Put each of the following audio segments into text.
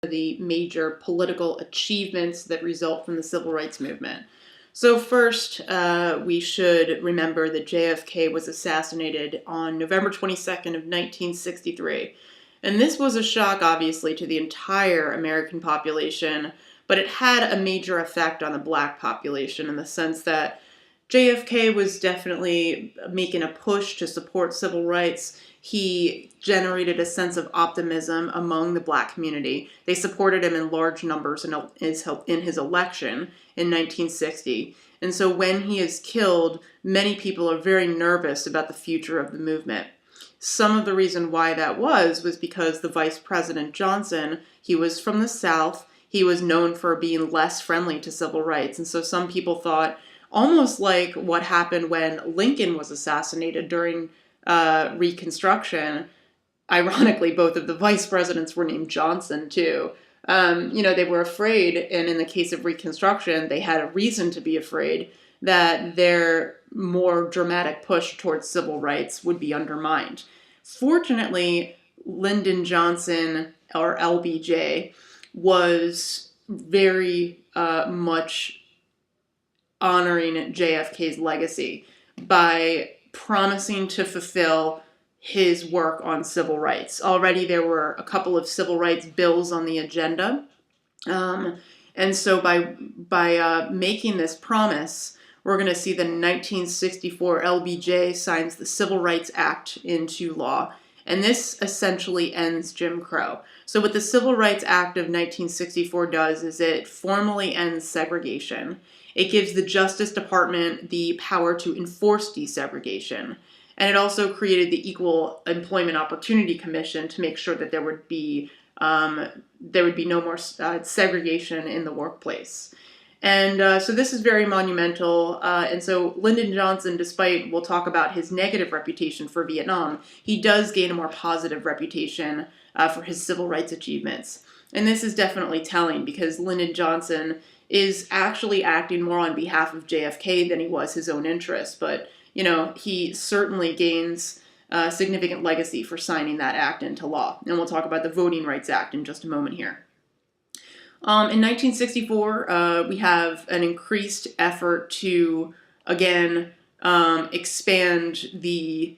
the major political achievements that result from the civil rights movement. So first, we should remember that JFK was assassinated on November 22nd of 1963. And this was a shock, obviously, to the entire American population, but it had a major effect on the black population in the sense that JFK was definitely making a push to support civil rights. He generated a sense of optimism among the black community. They supported him in large numbers in his election in 1960. And so when he is killed, many people are very nervous about the future of the movement. Some of the reason why that was because the Vice President Johnson, he was from the South. He was known for being less friendly to civil rights. And so some people thought, almost like what happened when Lincoln was assassinated during Reconstruction. Ironically, both of the vice presidents were named Johnson, too. They were afraid, and in the case of Reconstruction, they had a reason to be afraid that their more dramatic push towards civil rights would be undermined. Fortunately, Lyndon Johnson, or LBJ, was very much honoring JFK's legacy by promising to fulfill his work on civil rights. Already there were a couple of civil rights bills on the agenda. And so by making this promise, we're going to see that in 1964, LBJ signs the Civil Rights Act into law. And this essentially ends Jim Crow. So what the Civil Rights Act of 1964 does is it formally ends segregation. It gives the Justice Department the power to enforce desegregation. And it also created the Equal Employment Opportunity Commission to make sure that there would be no more segregation in the workplace. And so this is very monumental. And so Lyndon Johnson, despite we'll talk about his negative reputation for Vietnam, he does gain a more positive reputation for his civil rights achievements. And this is definitely telling because Lyndon Johnson is actually acting more on behalf of JFK than he was his own interests. But, he certainly gains a significant legacy for signing that act into law. And we'll talk about the Voting Rights Act in just a moment here. In 1964, we have an increased effort to, again, expand the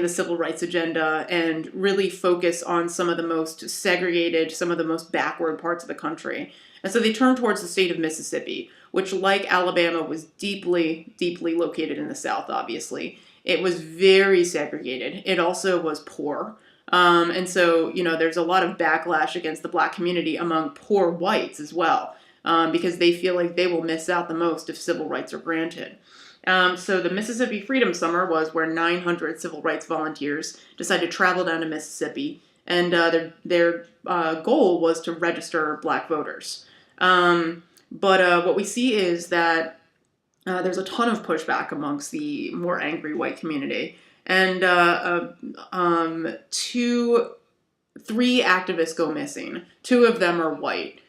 civil rights agenda and really focus on some of the most segregated, some of the most backward parts of the country. And so they turned towards the state of Mississippi, which, like Alabama, was deeply, deeply located in the South, obviously. It was very segregated. It also was poor. And so, there's a lot of backlash against the black community among poor whites as well, because they feel like they will miss out the most if civil rights are granted. So the Mississippi Freedom Summer was where 900 civil rights volunteers decided to travel down to Mississippi, and their goal was to register black voters. But what we see is that there's a ton of pushback amongst the more angry white community. And 3 activists go missing. 2 of them are white.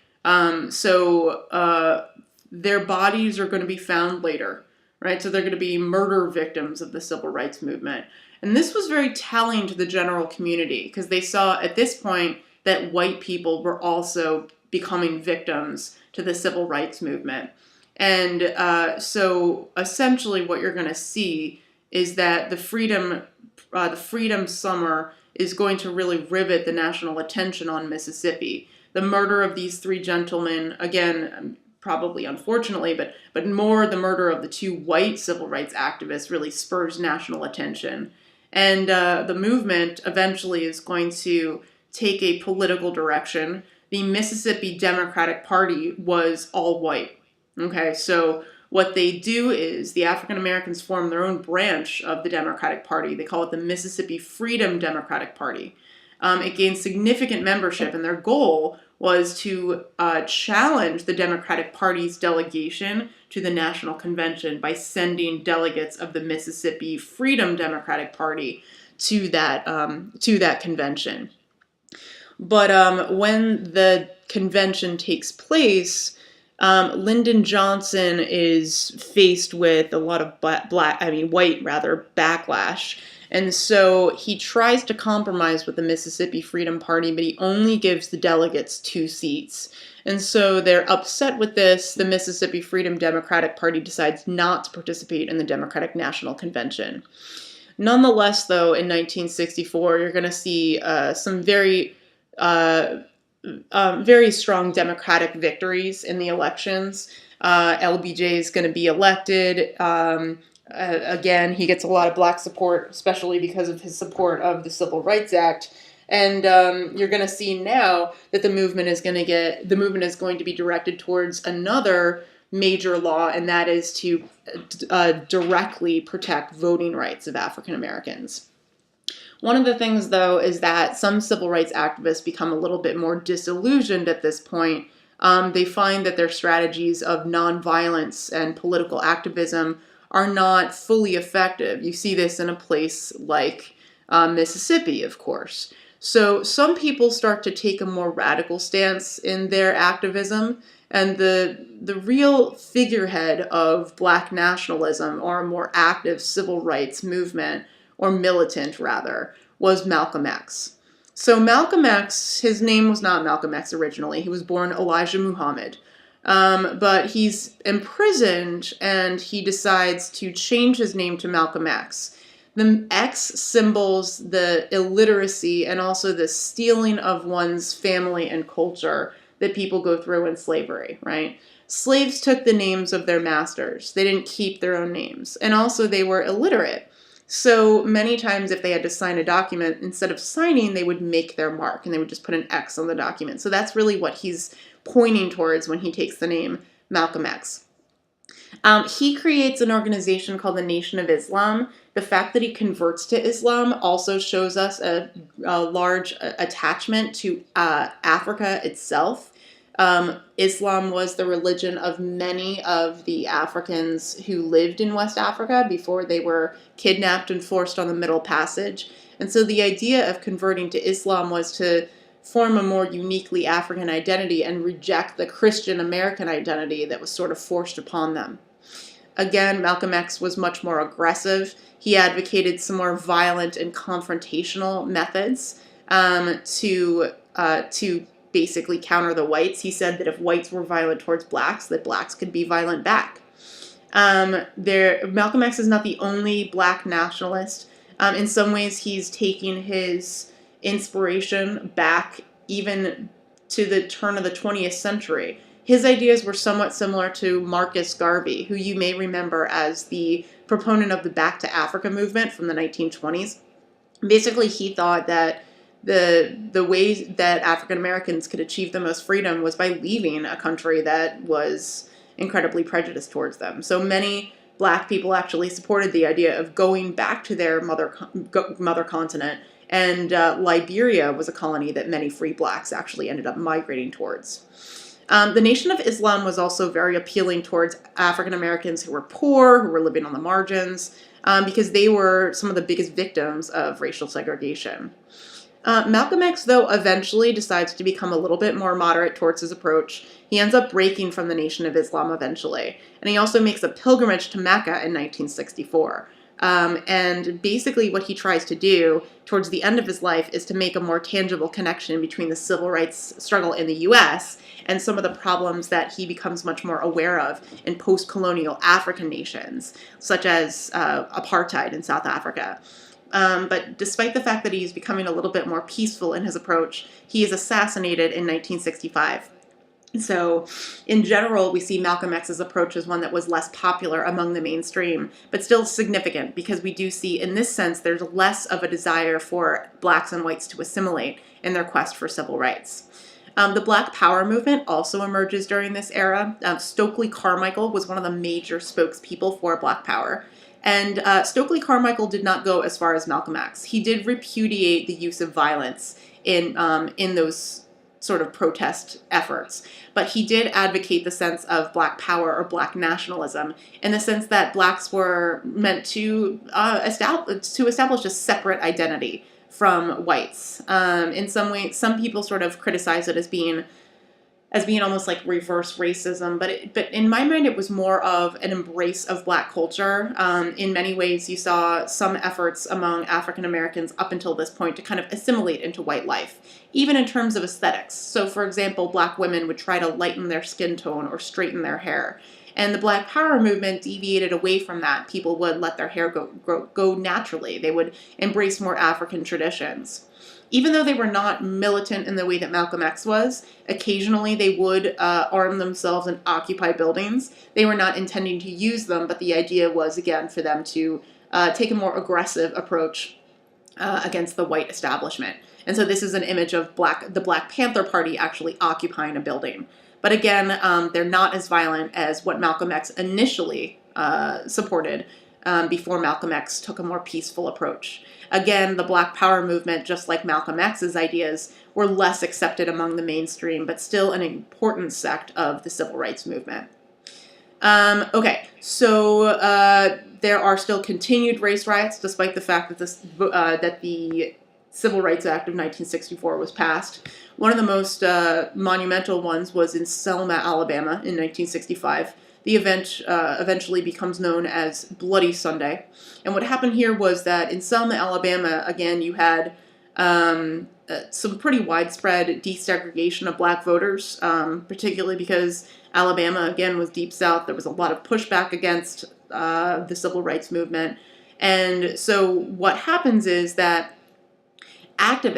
So their bodies are going to be found later, right? So they're going to be murder victims of the civil rights movement. And this was very telling to the general community because they saw at this point that white people were also becoming victims to the civil rights movement. And so essentially what you're going to see is that the Freedom Summer is going to really rivet the national attention on Mississippi. The murder of these 3 gentlemen, again, probably unfortunately, but more the murder of the 2 white civil rights activists really spurs national attention. And the movement eventually is going to take a political direction. The Mississippi Democratic Party was all white. Okay, so what they do is the African Americans form their own branch of the Democratic Party. They call it the Mississippi Freedom Democratic Party. It gained significant membership, and their goal was to challenge the Democratic Party's delegation to the National Convention by sending delegates of the Mississippi Freedom Democratic Party to that convention. But when the convention takes place, Lyndon Johnson is faced with a lot of white backlash. And so he tries to compromise with the Mississippi Freedom Party, but he only gives the delegates 2 seats. And so they're upset with this. The Mississippi Freedom Democratic Party decides not to participate in the Democratic National Convention. Nonetheless, though, in 1964, you're going to see some very strong Democratic victories in the elections. LBJ is going to be elected. Again, he gets a lot of black support, especially because of his support of the Civil Rights Act. And you're going to see now that the movement is going to be directed towards another major law, and that is to directly protect voting rights of African Americans. One of the things, though, is that some civil rights activists become a little bit more disillusioned at this point. They find that their strategies of nonviolence and political activism are not fully effective. You see this in a place like Mississippi, of course. So some people start to take a more radical stance in their activism, and the real figurehead of black nationalism, or a more active civil rights movement, or militant rather, was Malcolm X. So Malcolm X, his name was not Malcolm X originally. He was born Elijah Muhammad. But he's imprisoned, and he decides to change his name to Malcolm X. The X symbols the illiteracy and also the stealing of one's family and culture that people go through in slavery, right? Slaves took the names of their masters. They didn't keep their own names. And also they were illiterate. So many times if they had to sign a document, instead of signing, they would make their mark, and they would just put an X on the document. So that's really what he's pointing towards when he takes the name Malcolm X. He creates an organization called the Nation of Islam. The fact that he converts to Islam also shows us a large attachment to Africa itself. Islam was the religion of many of the Africans who lived in West Africa before they were kidnapped and forced on the Middle Passage. And so the idea of converting to Islam was to form a more uniquely African identity and reject the Christian American identity that was sort of forced upon them. Again, Malcolm X was much more aggressive. He advocated some more violent and confrontational methods to basically counter the whites. He said that if whites were violent towards blacks, that blacks could be violent back. Malcolm X is not the only black nationalist. In some ways, he's taking his inspiration back even to the turn of the 20th century. His ideas were somewhat similar to Marcus Garvey, who you may remember as the proponent of the Back to Africa movement from the 1920s. Basically, he thought that the way that African Americans could achieve the most freedom was by leaving a country that was incredibly prejudiced towards them. So many black people actually supported the idea of going back to their mother continent, and Liberia was a colony that many free blacks actually ended up migrating towards. The Nation of Islam was also very appealing towards African Americans who were poor, who were living on the margins, because they were some of the biggest victims of racial segregation. Malcolm X, though, eventually decides to become a little bit more moderate towards his approach. He ends up breaking from the Nation of Islam eventually, and he also makes a pilgrimage to Mecca in 1964. And basically what he tries to do towards the end of his life is to make a more tangible connection between the civil rights struggle in the U.S. and some of the problems that he becomes much more aware of in post-colonial African nations, such as apartheid in South Africa. But despite the fact that he's becoming a little bit more peaceful in his approach, he is assassinated in 1965. So, in general, we see Malcolm X's approach as one that was less popular among the mainstream, but still significant, because we do see, in this sense, there's less of a desire for blacks and whites to assimilate in their quest for civil rights. The Black Power movement also emerges during this era. Stokely Carmichael was one of the major spokespeople for Black Power. And Stokely Carmichael did not go as far as Malcolm X. He did repudiate the use of violence in those sort of protest efforts. But he did advocate the sense of Black power or Black nationalism, in the sense that blacks were meant to establish a separate identity from whites. In some way, some people sort of criticize it as being as being almost like reverse racism, but in my mind it was more of an embrace of Black culture. In many ways, you saw some efforts among African Americans up until this point to kind of assimilate into white life, even in terms of aesthetics. So, for example, Black women would try to lighten their skin tone or straighten their hair. And the Black Power movement deviated away from that. People would let their hair go naturally. They would embrace more African traditions. Even though they were not militant in the way that Malcolm X was, occasionally they would arm themselves and occupy buildings. They were not intending to use them, but the idea was, again, for them to take a more aggressive approach against the white establishment. And so this is an image of the Black Panther Party actually occupying a building. But again, they're not as violent as what Malcolm X initially supported before Malcolm X took a more peaceful approach. Again, the Black Power movement, just like Malcolm X's ideas, were less accepted among the mainstream, but still an important sect of the civil rights movement. Okay, so there are still continued race riots, despite the fact that that the Civil Rights Act of 1964 was passed. One of the most monumental ones was in Selma, Alabama in 1965. The event eventually becomes known as Bloody Sunday. And what happened here was that in Selma, Alabama, again, you had some pretty widespread desegregation of Black voters, particularly because Alabama, again, was Deep South. There was a lot of pushback against the civil rights movement. And so what happens is that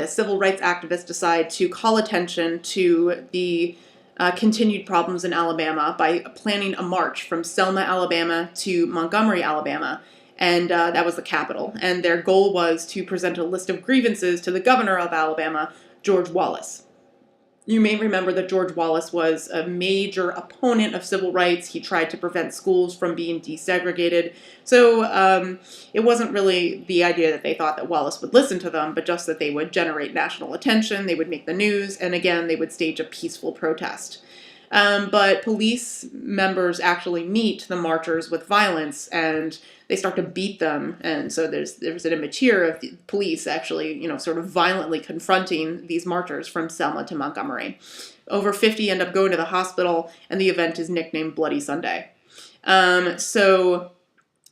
civil rights activists decide to call attention to the continued problems in Alabama by planning a march from Selma, Alabama to Montgomery, Alabama. And that was the capital. And their goal was to present a list of grievances to the governor of Alabama, George Wallace. You may remember that George Wallace was a major opponent of civil rights. He tried to prevent schools from being desegregated. So it wasn't really the idea that they thought that Wallace would listen to them, but just that they would generate national attention, they would make the news, and again, they would stage a peaceful protest. But police members actually meet the marchers with violence, and they start to beat them. And so there's an image here of the police actually, sort of violently confronting these marchers from Selma to Montgomery. Over 50 end up going to the hospital, and the event is nicknamed Bloody Sunday. So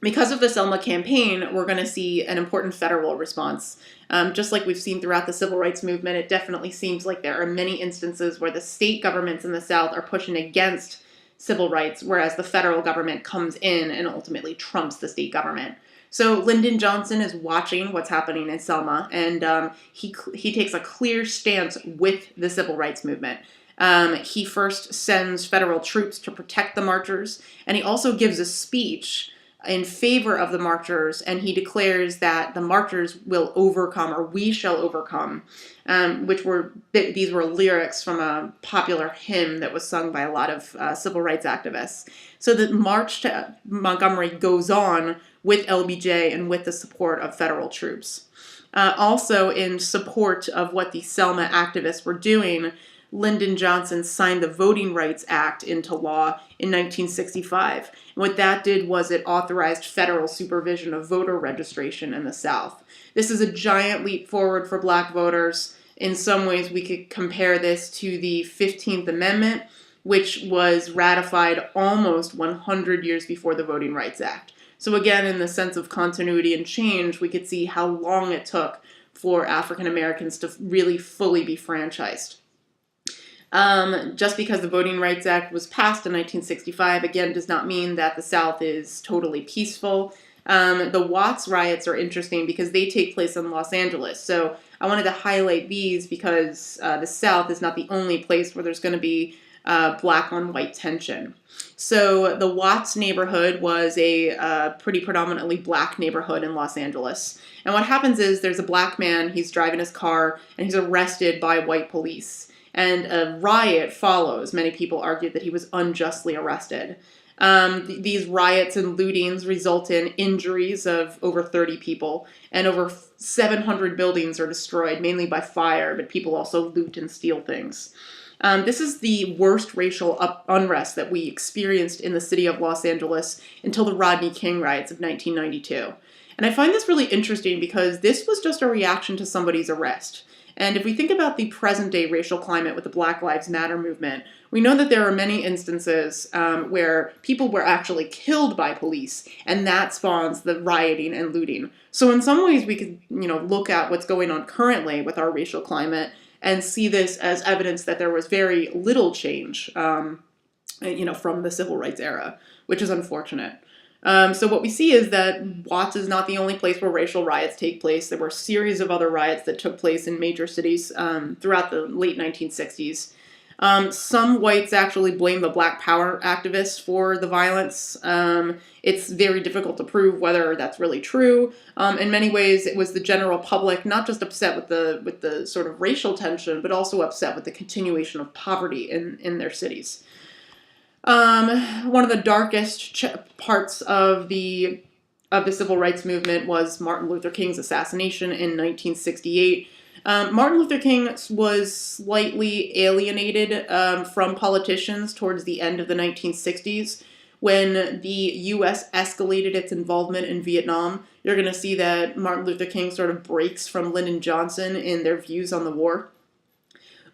because of the Selma campaign, we're going to see an important federal response. Just like we've seen throughout the civil rights movement, it definitely seems like there are many instances where the state governments in the South are pushing against civil rights, whereas the federal government comes in and ultimately trumps the state government. So Lyndon Johnson is watching what's happening in Selma, and he takes a clear stance with the civil rights movement. He first sends federal troops to protect the marchers, and he also gives a speech in favor of the marchers, and he declares that the marchers will overcome, or we shall overcome, these were lyrics from a popular hymn that was sung by a lot of civil rights activists. So the march to Montgomery goes on with LBJ and with the support of federal troops. Also, in support of what the Selma activists were doing, Lyndon Johnson signed the Voting Rights Act into law in 1965. And what that did was it authorized federal supervision of voter registration in the South. This is a giant leap forward for Black voters. In some ways, we could compare this to the 15th Amendment, which was ratified almost 100 years before the Voting Rights Act. So again, in the sense of continuity and change, we could see how long it took for African Americans to really fully be franchised. Just because the Voting Rights Act was passed in 1965, again, does not mean that the South is totally peaceful. The Watts riots are interesting because they take place in Los Angeles. So I wanted to highlight these because the South is not the only place where there's going to be Black on white tension. So the Watts neighborhood was a pretty predominantly Black neighborhood in Los Angeles. And what happens is there's a Black man, he's driving his car, and he's arrested by white police. And a riot follows. Many people argued that he was unjustly arrested. These riots and lootings result in injuries of over 30 people, and over 700 buildings are destroyed, mainly by fire, but people also loot and steal things. This is the worst racial unrest that we experienced in the city of Los Angeles until the Rodney King riots of 1992. And I find this really interesting because this was just a reaction to somebody's arrest. And if we think about the present-day racial climate with the Black Lives Matter movement, we know that there are many instances where people were actually killed by police, and that spawns the rioting and looting. So in some ways, we could, look at what's going on currently with our racial climate and see this as evidence that there was very little change, from the civil rights era, which is unfortunate. So what we see is that Watts is not the only place where racial riots take place. There were a series of other riots that took place in major cities throughout the late 1960s. Some whites actually blame the Black Power activists for the violence. It's very difficult to prove whether that's really true. In many ways, it was the general public not just upset with the sort of racial tension, but also upset with the continuation of poverty in their cities. One of the darkest parts of the civil rights movement was Martin Luther King's assassination in 1968. Martin Luther King was slightly alienated from politicians towards the end of the 1960s. When the U.S. escalated its involvement in Vietnam, you're going to see that Martin Luther King sort of breaks from Lyndon Johnson in their views on the war.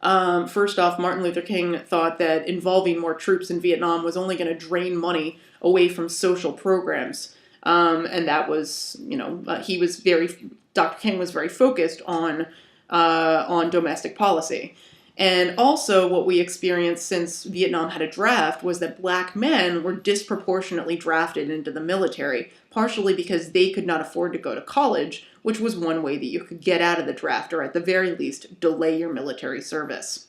First off, Martin Luther King thought that involving more troops in Vietnam was only going to drain money away from social programs. And that was, Dr. King was very focused on domestic policy. And also what we experienced since Vietnam had a draft was that Black men were disproportionately drafted into the military, partially because they could not afford to go to college, which was one way that you could get out of the draft, or at the very least, delay your military service.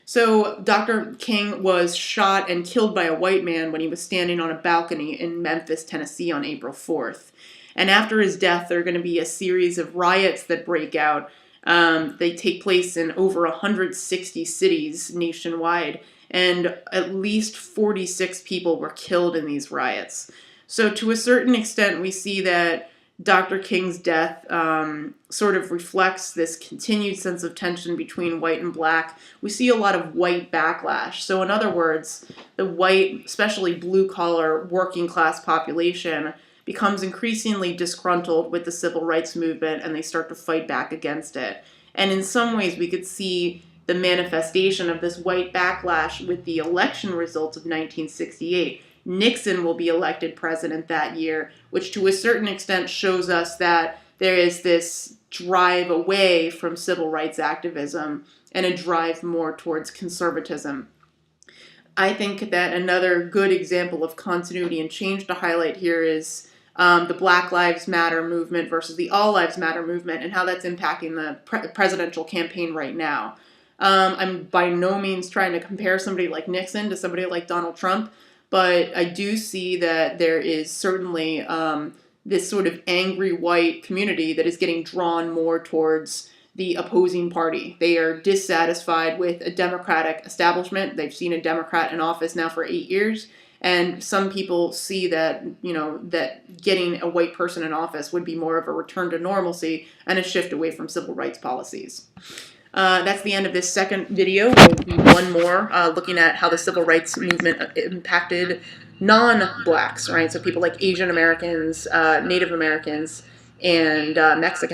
So Dr. King was shot and killed by a white man when he was standing on a balcony in Memphis, Tennessee on April 4th. And after his death, there are going to be a series of riots that break out. They take place in over 160 cities nationwide, and at least 46 people were killed in these riots. So to a certain extent, we see that Dr. King's death sort of reflects this continued sense of tension between white and black. We see a lot of white backlash. So in other words, the white, especially blue-collar, working-class population becomes increasingly disgruntled with the civil rights movement, and they start to fight back against it. And in some ways, we could see the manifestation of this white backlash with the election results of 1968. Nixon will be elected president that year, which to a certain extent shows us that there is this drive away from civil rights activism and a drive more towards conservatism. I think that another good example of continuity and change to highlight here is the Black Lives Matter movement versus the All Lives Matter movement and how that's impacting the presidential campaign right now. I'm by no means trying to compare somebody like Nixon to somebody like Donald Trump, but I do see that there is certainly this sort of angry white community that is getting drawn more towards the opposing party. They are dissatisfied with a Democratic establishment. They've seen a Democrat in office now for 8 years. And some people see that, that getting a white person in office would be more of a return to normalcy and a shift away from civil rights policies. That's the end of this second video. There'll be one more looking at how the civil rights movement impacted non-blacks, right? So people like Asian Americans, Native Americans, and Mexican